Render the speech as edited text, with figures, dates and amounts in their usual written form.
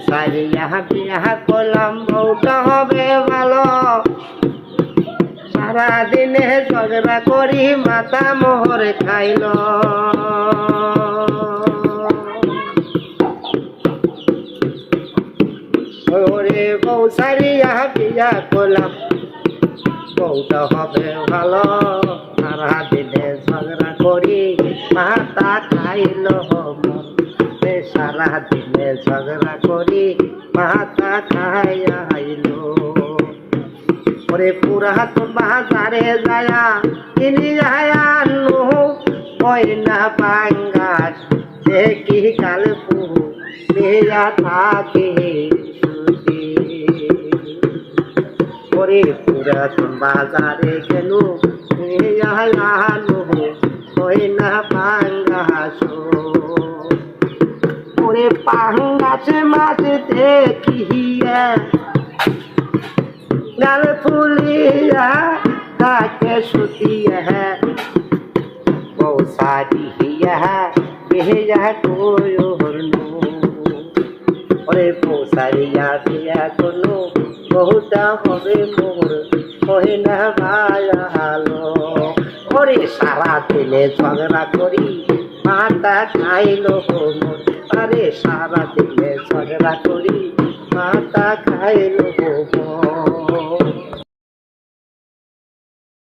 সারিয়া বিয়া করলাম বউটা হবে ভালো সারাদিনে ঝগড়া করি মাথা মোহর খাইল ওরে বউ সারিয়া বিয়া করলাম বউটা হবে ভালো সারাদিনে ঝগড়া করি মাথা খাইল সারাদিনে ঝগড়া করি মাথা খাইল ওরে পুরাতন বাজারে যায়া কিনি যায়া নো ময়না পাঙ্গাস দেখি কালপু দেয়া থাকে ওরে পুরাতন বাজারে গেল ময়না পাঙ্গাস ওরে পাঙ্গাসে মাছ দেখিয়া লাল फूलिया ताके सुतिया है वो सारी है यह कोई और नो अरे वो सारिया पिया कोनो बहुत होवे मोर कोई ना भाया हालो ओरे सारा दिने झगड़ा करी माता खाइलो मोर अरे सारा दिने झगड़ा करी माता खाइलो मोर